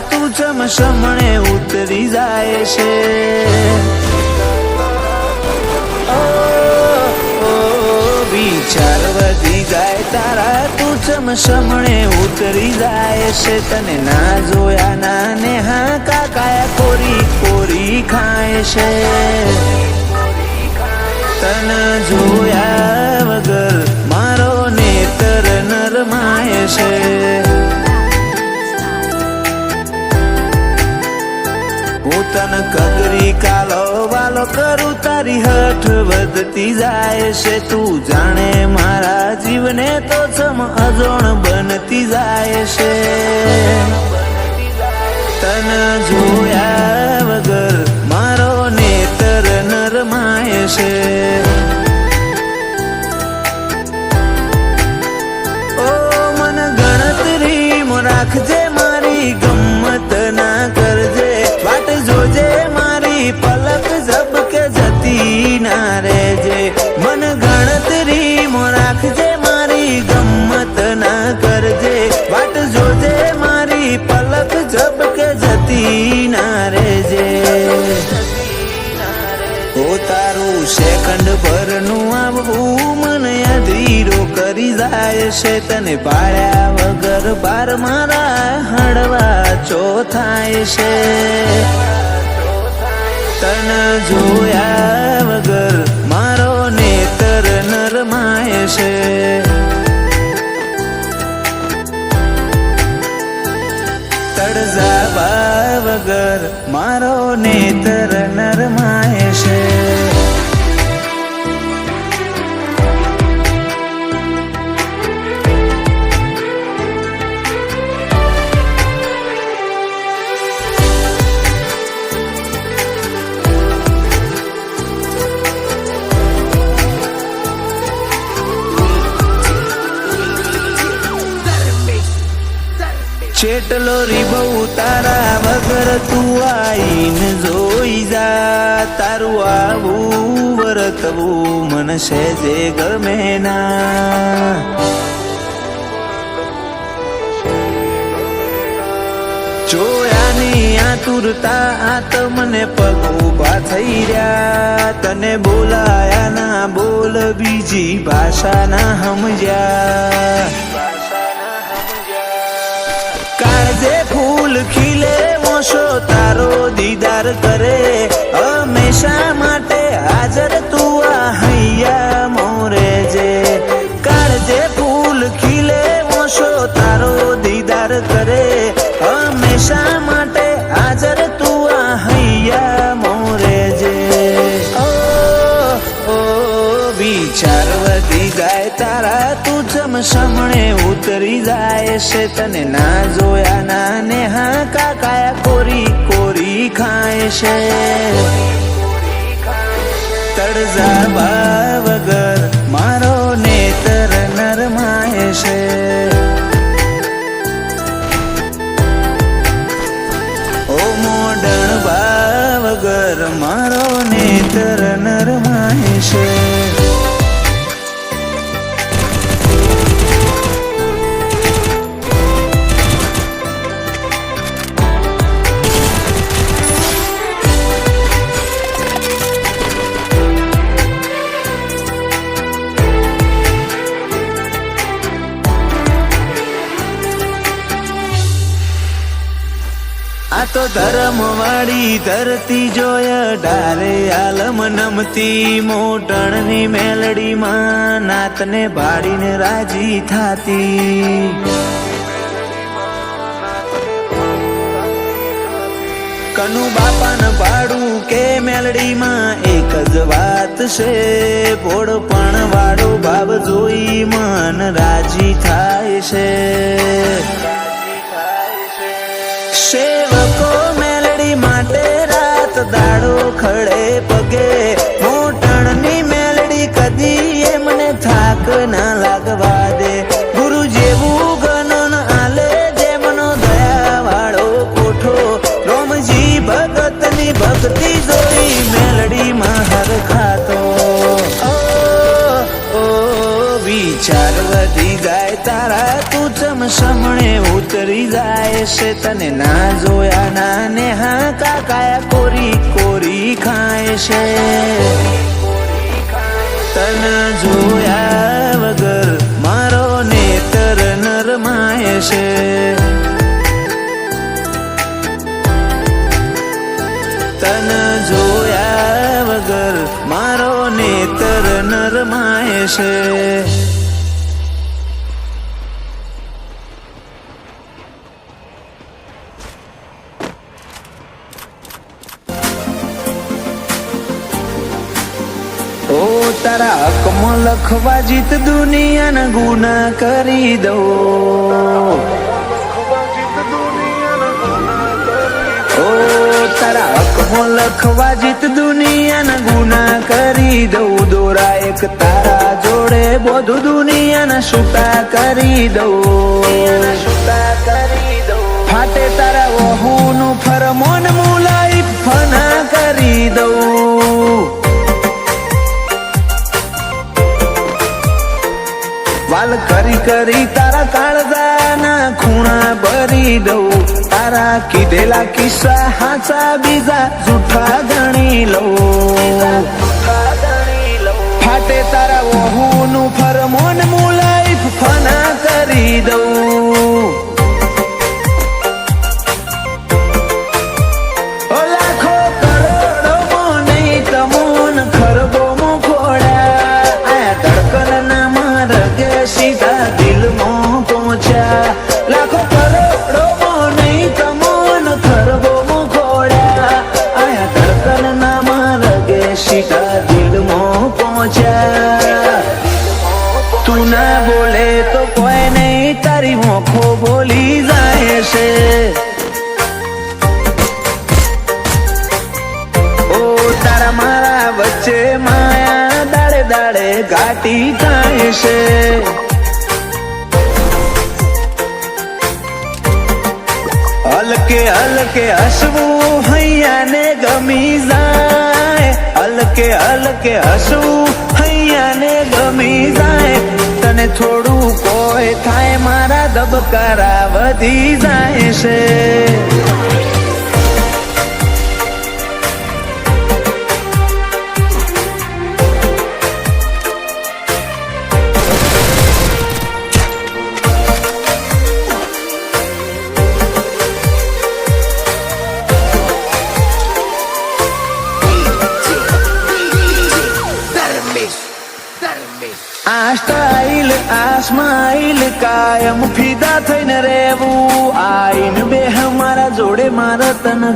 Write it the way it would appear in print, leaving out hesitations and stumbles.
તું ચમચમણે ઉતરી જાય છે। વિચાર વધી જાય તારા તું ચમચમણે ઉતરી જાય છે। તને ના જોયા ના નેહા કાકાયા કોરી કોરી ખાય છે। તને જોયા વગર મારો નેત્ર નરમાય છે। હું તને કગરી કાલો વાલો કરું તારી હઠ વધતી જાય છે। તું જાણે મારા જીવને તો ચમ અજોણ બનતી જાય છે। તને જોયા વગર મારો નેત્ર નરમાય છે। ઓ મન ગણતરીમાં રાખજે મારી ગમ્મત ના કરજે। વાટ જોજે મારી પલક ઝબકે જતી ના રહેજે। મન ગણતરીમાં રાખજે મારી ગમ્મત ના કરજે। વાટ જોજે મારી પલક ઝબકે જતી ના રહેજે। ઓ તારું સેકન્ડ ભરનું આવવું મને અધીરો કરી જાય છે। તને પાળ્યા વગર બાર મારા હળવા ચો થાય છે। તને જોયા વગર મારો નેત્ર નરમાય છે। તડજાવા વગર મારો નેત્ર નરમાય છે। ચેટલો રીબઉ તારા વગર તું આઈને જોઈ જા। તારું આવું વર્તવું મને સહેજે ગમે ના। જોયાની આતુરતા આ તો મને પગ ઉભા થઈ રહ્યા। તને બોલાયા ના બોલ બીજી ભાષા ના સમજ્યા। કાળજે ફૂલ ખીલે મોશો તારો દીદાર કરે। હંમેશા માટે હાજર તું આ હૈયા મોરે જે। કાળજે ફૂલ ખીલે મોશો તારો દીદાર કરે। હંમેશા માટે હાજર તું આ હૈયા મોરે જે। વિચાર વધી જાય તારા તું ચમચમણે ઉતરી જાય છે। તને ના જોયા ના નેહા કાકાયા કોરી કોરી ખાય છે। તડજાવા વગર મારો નેત્ર નરમાય છે। ઓ મોડણવા વગર મારો નેત્ર નરમાય છે। આ તો ધર્મ વાળી ધરતી જોય ડારે આલમ નમતી। મોટણની મેલડીમાં નાતને ભાડીને રાજી થાતી। કનુ બાપાને ભાડું કે મેલડીમાં એક જ વાત છે। પોળપણ વાળો ભાવ જોઈ મન રાજી થાય છે। સેવકો મેલડી માટે રાત દાડો ખડે પગે। મોટણની મેલડી કદી એમને થાક ના લાગવા દે। ગુરુ જેવું ગણન આલે જેમનો દયા વાળો કોઠો। રોમજી ભગતની ભક્તિ જોઈ મેલડી માં હર ખાતો। વિચાર વધી જાય તારા તું ચમસમણે ઉતરી જાય છે તને ના જોયા ના ને હા કાકાયા કોરી કોરી ખાય છે તને જોયા વગર મારો નેતર નરમાય છે તને જોયા વગર મારો નેતર નરમાય છે ઓ તારા હકમાં લખવા જીત દુનિયાના ગુના કરી દઉં ઓ તારા હકમાં લખવા જીત દુનિયાના ગુના કરી દઉં દોરા એક તારા જોડે બધું દુનિયાના છૂટા કરી દઉં ફાટે તારા વહુનું ફરમોન મુલાઈ ફના કરી દઉં વાલ કરી કરી તારા કાળજાના ખૂણા ભરી દઉં તારા કીધેલા કિસ્સા હાચા બીજા જૂઠા ગણી લઉં ફાટે તારા વહુનું ફરમોન મુલાઈ ફના કરી દઉં લાખો કરોડો માં નહીં તમોન ખરબો માં ખોડ્યા આ ધડકન સીધા દિલમાં પહોંચ્યા લાખો કરોડો માં નહીં તમોન ખરબોમાં ખોડ્યા આયા ધડકન ના માર્ગે સીધા દિલમાં પહોંચ્યા તું ના બોલે તો કોઈ નહીં તારી મોખો બોલી જાય છે ઓ તારા મારા વચ્ચે માયા દાડે દાડે ઘાટી થાય છે હલકે હલકે હસવું હૈયાને ગમી જાય હલકે હલકે હસવું હૈયાને ગમી જાય તને થોડું કોઈ થાય મારા ધબકારા વધી જાય છે આ સ્ટાઇલ આ સ્માઇલ કાયમ ફિદા થઈને રહેવું આઈન બે મારા જોડે મારા તને